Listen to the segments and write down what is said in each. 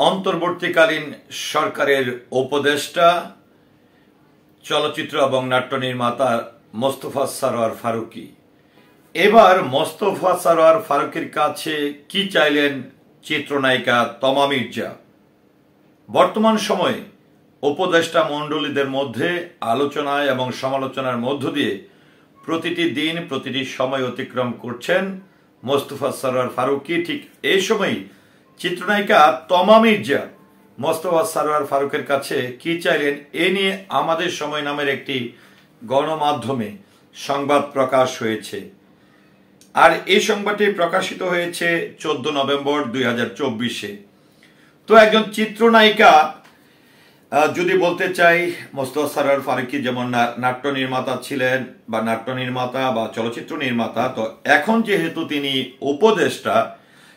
অন্তর্বর্তীকালীন সরকারের উপদেষ্টা চলচ্চিত্র এবং নাট্য নির্মাতা মোস্তফা সরোয়ার ফারুকী এবার মোস্তফা সরোয়ার ফারুকীর কাছে কি চাইলেন চিত্রনায়িকা তমা মির্জা। বর্তমান সময়ে উপদেষ্টা মণ্ডলীদের মধ্যে আলোচনায় এবং সমালোচনার মধ্য দিয়ে প্রতিটি দিন প্রতিটি সময় অতিক্রম করছেন মোস্তফা সরোয়ার ফারুকী। ঠিক এই সময়ই চিত্রনায়িকা তমা মির্জা মোস্তফা সরোয়ার ফারুকের কাছে কি চাইলেন এ নিয়ে আমাদের সময় নামের একটি গণমাধ্যমে সংবাদ প্রকাশ হয়েছে। আর এই সংবাদটি প্রকাশিত হয়েছে 14 নভেম্বর 2024-এ। তো একজন চিত্রনায়িকা যদি বলতে চাই, মোস্তফা সরোয়ার ফারুকী যেমন নাট্য নির্মাতা ছিলেন বা নাট্য নির্মাতা বা চলচ্চিত্র নির্মাতা, তো এখন যেহেতু তিনি উপদেষ্টা,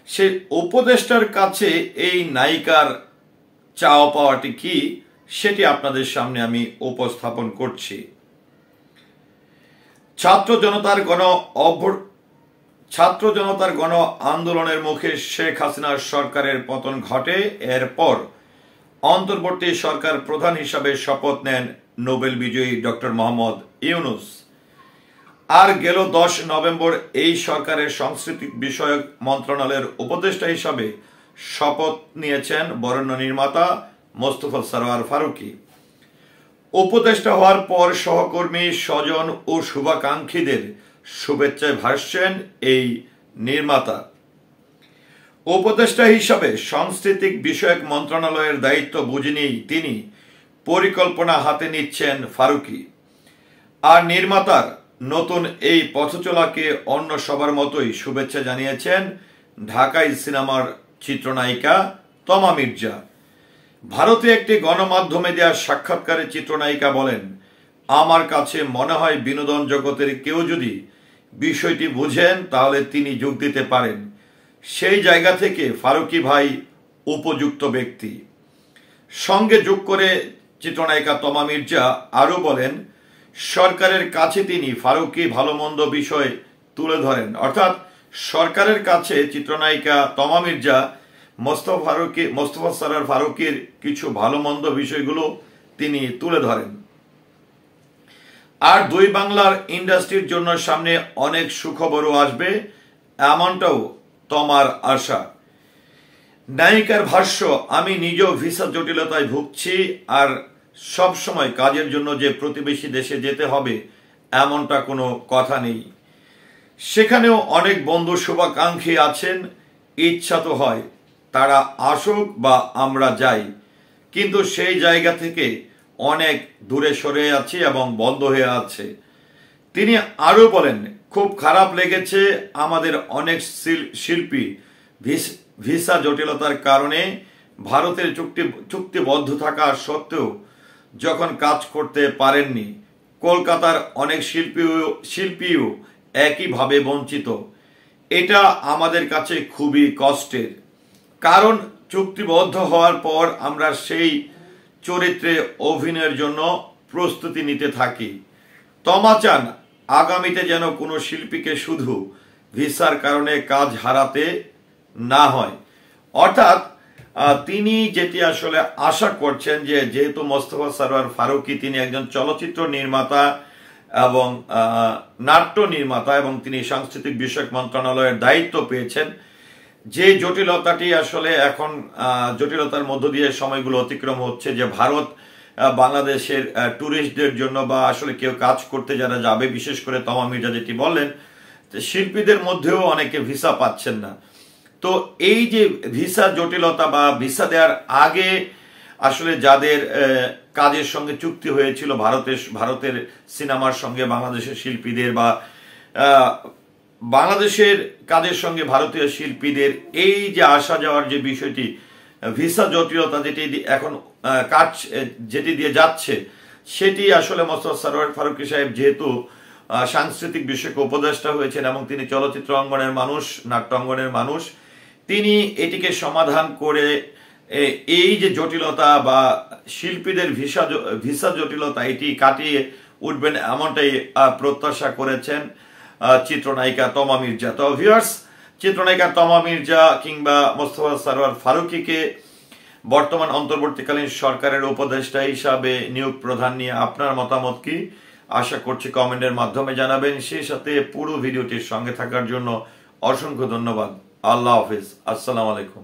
সেই উপদেষ্টার কাছে এই নায়িকার চাওয়া পাওয়াটি কি সেটি আপনাদের সামনে আমি উপস্থাপন করছি। ছাত্র জনতার গণ আন্দোলনের মুখে শেখ হাসিনার সরকারের পতন ঘটে। এরপর অন্তর্বর্তী সরকার প্রধান হিসাবে শপথ নেন নোবেল বিজয়ী ডক্টর মোহাম্মদ ইউনূস। আর গেল 10 নভেম্বর এই সরকারের সংস্কৃতি বিষয়ক মন্ত্রণালয়ের উপদেষ্টা হিসাবে শপথ নিয়েছেন বরেণ্য নির্মাতা মোস্তফা সরোয়ার ফারুকী। উপদেষ্টা হওয়ার পর সহকর্মী, স্বজন ও শুভাকাঙ্ক্ষীদের শুভেচ্ছায় ভাসছেন এই নির্মাতা। উপদেষ্টা হিসাবে সাংস্কৃতিক বিষয়ক মন্ত্রণালয়ের দায়িত্ব বুঝে নিয়েই তিনি পরিকল্পনা হাতে নিচ্ছেন ফারুকী। আর নির্মাতার নতুন এই পথচলাকে অন্য সবার মতোই শুভেচ্ছা জানিয়েছেন ঢাকাই সিনেমার চিত্রনায়িকা তমা মির্জা। ভারতে একটি গণমাধ্যমে দেওয়া সাক্ষাৎকারে চিত্রনায়িকা বলেন, আমার কাছে মনে হয় বিনোদন জগতের কেউ যদি বিষয়টি বুঝেন তাহলে তিনি যোগ দিতে পারেন। সেই জায়গা থেকে ফারুকী ভাই উপযুক্ত ব্যক্তি। সঙ্গে যোগ করে চিত্রনায়িকা তমা মির্জা আরো বলেন, সরকারের কাছে তিনি ফারুকী ভালো মন্দ বিষয় তুলে ধরেন। অর্থাৎ সরকারের কাছে চিত্রনায়িকা তমা মির্জা মোস্তফা সরোয়ার ফারুকীর কিছু ভালো মন্দ বিষয়গুলো তিনি তুলে ধরেন। আর দুই বাংলার ইন্ডাস্ট্রির জন্য সামনে অনেক সুখবরও আসবে, এমনটাও তমার আশা। নায়িকার ভাষ্য, আমি নিজেও ভিসা জটিলতায় ভুগছি, আর সব সময় কাজের জন্য যে প্রতিবেশী দেশে যেতে হবে এমনটা কোনো কথা নেই। সেখানেও অনেক বন্ধু শুভাকাঙ্ক্ষী আছেন, ইচ্ছা তো হয় তারা আসুক বা আমরা যাই, কিন্তু সেই জায়গা থেকে অনেক দূরে সরে আছি এবং বন্ধ হয়ে আছে। তিনি আরো বলেন, খুব খারাপ লেগেছে আমাদের অনেক শিল্পী ভিসা জটিলতার কারণে ভারতের চুক্তিবদ্ধ থাকা সত্ত্বেও যখন কাজ করতে পারেননি। কলকাতার অনেক শিল্পীও একইভাবে বঞ্চিত। এটা আমাদের কাছে খুবই কষ্টের, কারণ চুক্তিবদ্ধ হওয়ার পর আমরা সেই চরিত্রে অভিনয়ের জন্য প্রস্তুতি নিতে থাকি। তমা চান আগামীতে যেন কোনো শিল্পীকে শুধু ভিসার কারণে কাজ হারাতে না হয়। অর্থাৎ তিনি যেটি আসলে আশা করছেন যে যেহেতু মোস্তফা সরোয়ার ফারুকী তিনি একজন চলচ্চিত্র নির্মাতা এবং নাট্য নির্মাতা এবং তিনি সাংস্কৃতিক বিষয়ক মন্ত্রণালয়ের দায়িত্ব পেয়েছেন, যে জটিলতাটি আসলে এখন জটিলতার মধ্য দিয়ে সময়গুলো অতিক্রম হচ্ছে, যে ভারত বাংলাদেশের ট্যুরিস্টদের জন্য বা আসলে কেউ কাজ করতে যারা যাবে, বিশেষ করে তমা মির্জা যেটি বললেন, শিল্পীদের মধ্যেও অনেকে ভিসা পাচ্ছেন না। তো এই যে ভিসা জটিলতা বা ভিসা দেওয়ার আগে আসলে যাদের কাজের সঙ্গে চুক্তি হয়েছিল ভারতের সিনেমার সঙ্গে বাংলাদেশের শিল্পীদের বা বাংলাদেশের কাজের সঙ্গে ভারতীয় শিল্পীদের এই যে আসা যাওয়ার যে বিষয়টি, ভিসা জটিলতা যেটি এখন যেটি দিয়ে যাচ্ছে, সেটি আসলে মোস্তফা সরোয়ার ফারুকী সাহেব যেহেতু সাংস্কৃতিক বিষয়ক উপদেষ্টা হয়েছেন এবং তিনি চলচ্চিত্র অঙ্গনের মানুষ, নাট্য অঙ্গনের মানুষ, তিনি এটিকে সমাধান করে এই যে জটিলতা বা শিল্পীদের ভিসা জটিলতা এটি কাটিয়ে উঠবেন এমনটাই প্রত্যাশা করেছেন চিত্রনায়িকা তমা মির্জা। তো ভিউয়ার্স, চিত্রনায়িকা তমা মির্জা কিংবা মোস্তফা সরোয়ার ফারুকীকে বর্তমান অন্তর্বর্তীকালীন সরকারের উপদেষ্টা হিসাবে নিয়োগ প্রধান নিয়ে আপনার মতামত কি? আশা করছি কমেন্টের মাধ্যমে জানাবেন। সেই সাথে পুরো ভিডিওটির সঙ্গে থাকার জন্য অসংখ্য ধন্যবাদ। আল্লাহ হাফিজ। আসসালামু আলাইকুম।